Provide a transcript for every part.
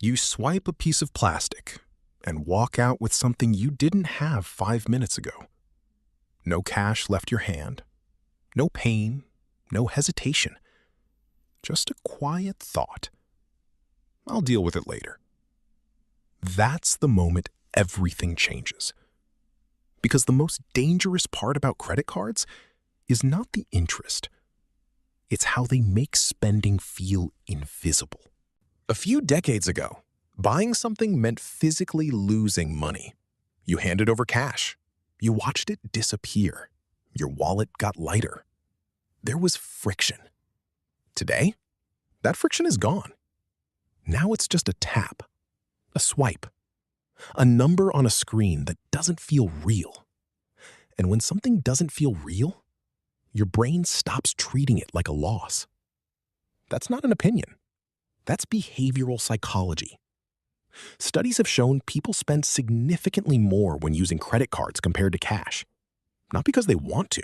You swipe a piece of plastic and walk out with something you didn't have 5 minutes ago. No cash left your hand, no pain, no hesitation, just a quiet thought. I'll deal with it later. That's the moment everything changes. Because the most dangerous part about credit cards is not the interest. It's how they make spending feel invisible. A few decades ago, buying something meant physically losing money. You handed over cash. You watched it disappear. Your wallet got lighter. There was friction. Today, that friction is gone. Now it's just a tap, a swipe, a number on a screen that doesn't feel real. And when something doesn't feel real, your brain stops treating it like a loss. That's not an opinion. That's behavioral psychology. Studies have shown people spend significantly more when using credit cards compared to cash. Not because they want to,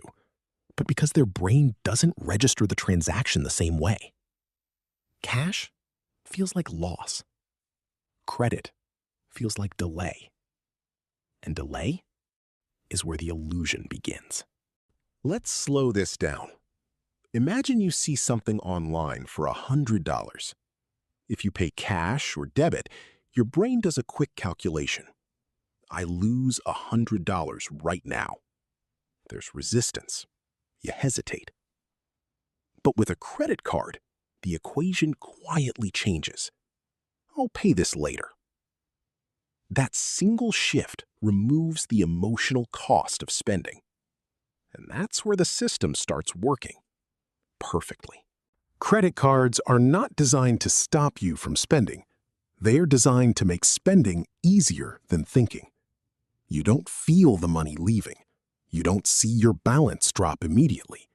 but because their brain doesn't register the transaction the same way. Cash feels like loss. Credit feels like delay. And delay is where the illusion begins. Let's slow this down. Imagine you see something online for $100. If you pay cash or debit, your brain does a quick calculation. I lose $100 right now. There's resistance. You hesitate. But with a credit card, the equation quietly changes. I'll pay this later. That single shift removes the emotional cost of spending. And that's where the system starts working perfectly. Credit cards are not designed to stop you from spending. They are designed to make spending easier than thinking. You don't feel the money leaving. You don't see your balance drop immediately.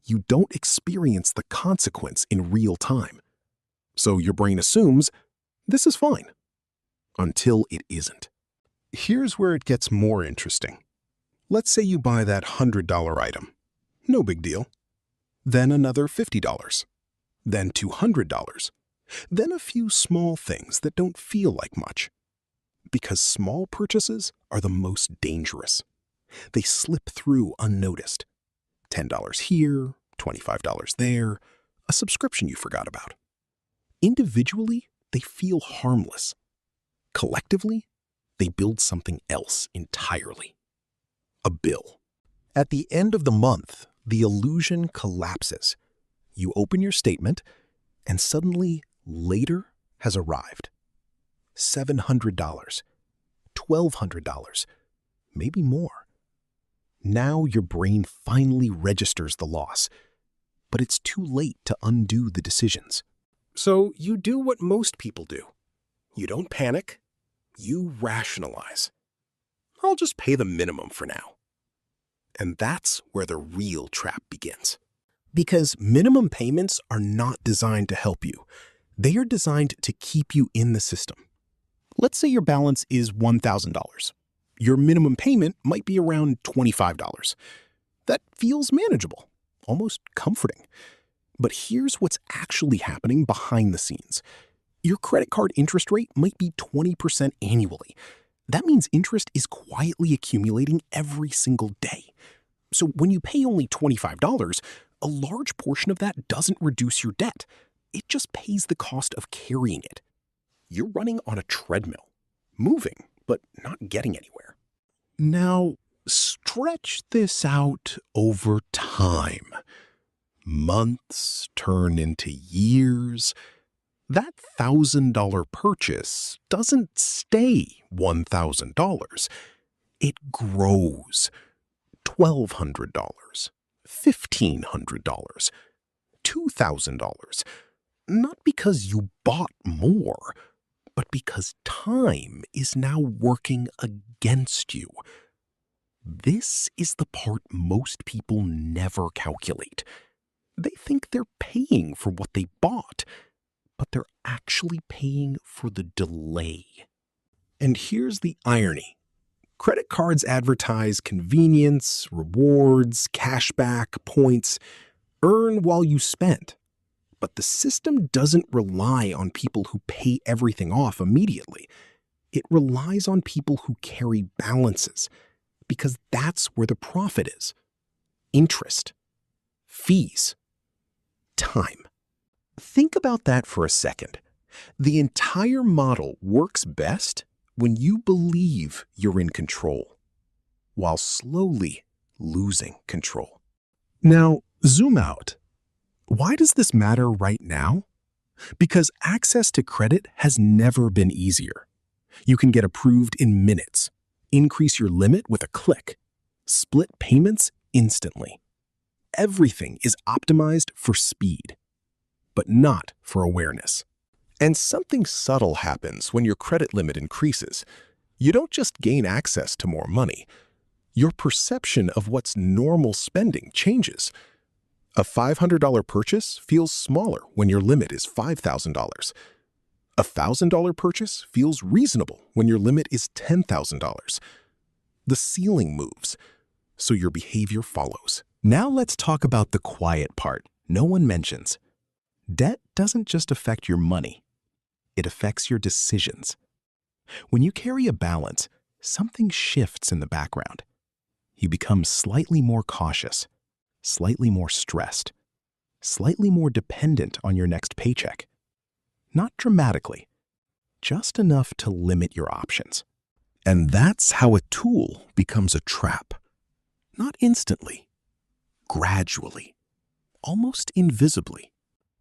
You don't experience the consequence in real time. So your brain assumes this is fine, until it isn't. Here's where it gets more interesting. Let's say you buy that $100 item. No big deal. Then another $50. Then $200. Then a few small things that don't feel like much. Because small purchases are the most dangerous. They slip through unnoticed. $10 here, $25 there, a subscription you forgot about. Individually, they feel harmless. Collectively, they build something else entirely. A bill. At the end of the month, the illusion collapses. You open your statement, and suddenly, later has arrived. $700, $1,200, maybe more. Now your brain finally registers the loss, but it's too late to undo the decisions. So you do what most people do. You don't panic, you rationalize. I'll just pay the minimum for now. And that's where the real trap begins. Because minimum payments are not designed to help you. They are designed to keep you in the system. Let's say your balance is $1,000. Your minimum payment might be around $25. That feels manageable, almost comforting. But here's what's actually happening behind the scenes. Your credit card interest rate might be 20% annually. That means interest is quietly accumulating every single day. So when you pay only $25, a large portion of that doesn't reduce your debt. It just pays the cost of carrying it. You're running on a treadmill, moving, but not getting anywhere. Now, stretch this out over time. Months turn into years. That $1,000 purchase doesn't stay $1,000. It grows. $1,200, $1,500, $2,000. Not because you bought more, but because time is now working against you. This is the part most people never calculate. They think they're paying for what they bought, but they're actually paying for the delay. And here's the irony. Credit cards advertise convenience, rewards, cashback, points. Earn while you spend. But the system doesn't rely on people who pay everything off immediately. It relies on people who carry balances, because that's where the profit is. Interest, fees, time. Think about that for a second. The entire model works best when you believe you're in control, while slowly losing control. Now, zoom out. Why does this matter right now? Because access to credit has never been easier. You can get approved in minutes, increase your limit with a click, split payments instantly. Everything is optimized for speed, but not for awareness. And something subtle happens when your credit limit increases. You don't just gain access to more money. Your perception of what's normal spending changes. A $500 purchase feels smaller when your limit is $5,000. A $1,000 purchase feels reasonable when your limit is $10,000. The ceiling moves, so your behavior follows. Now let's talk about the quiet part no one mentions. Debt doesn't just affect your money. It affects your decisions. When you carry a balance, something shifts in the background. You become slightly more cautious, slightly more stressed, slightly more dependent on your next paycheck. Not dramatically, just enough to limit your options. And that's how a tool becomes a trap. Not instantly, gradually, almost invisibly.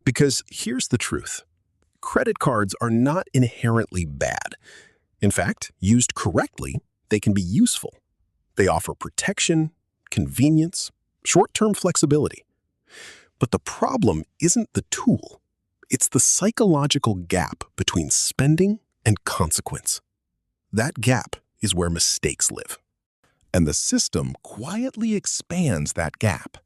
Because here's the truth. Credit cards are not inherently bad. In fact, used correctly, they can be useful. They offer protection, convenience, short-term flexibility. But the problem isn't the tool. It's the psychological gap between spending and consequence. That gap is where mistakes live. And the system quietly expands that gap.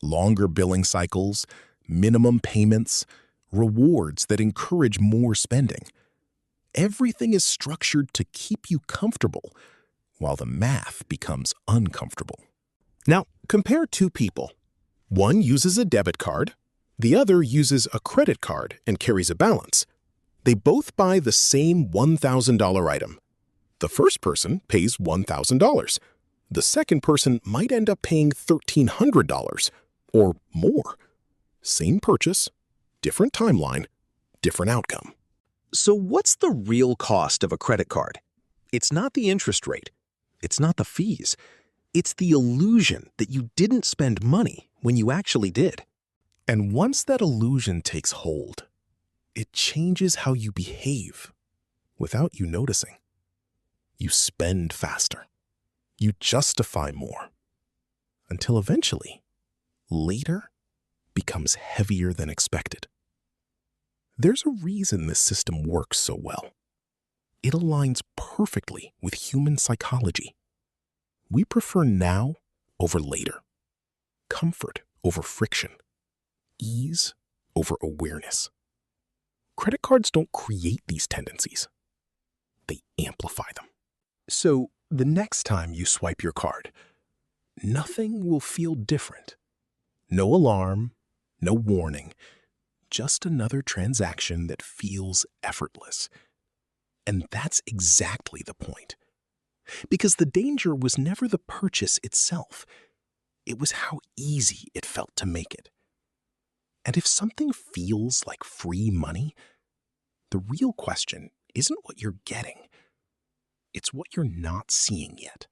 Longer billing cycles, minimum payments, rewards that encourage more spending. Everything is structured to keep you comfortable, while the math becomes uncomfortable. Now, compare two people. One uses a debit card, the other uses a credit card and carries a balance. They both buy the same $1,000 item. The first person pays $1,000. The second person might end up paying $1,300 or more. Same purchase, different timeline, different outcome. So what's the real cost of a credit card? It's not the interest rate. It's not the fees. It's the illusion that you didn't spend money when you actually did. And once that illusion takes hold, it changes how you behave without you noticing. You spend faster. You justify more. Until eventually, later becomes heavier than expected. There's a reason this system works so well. It aligns perfectly with human psychology. We prefer now over later, comfort over friction, ease over awareness. Credit cards don't create these tendencies. They amplify them. So the next time you swipe your card, nothing will feel different. No alarm, no warning, just another transaction that feels effortless. And that's exactly the point. Because the danger was never the purchase itself. It was how easy it felt to make it. And if something feels like free money, the real question isn't what you're getting. It's what you're not seeing yet.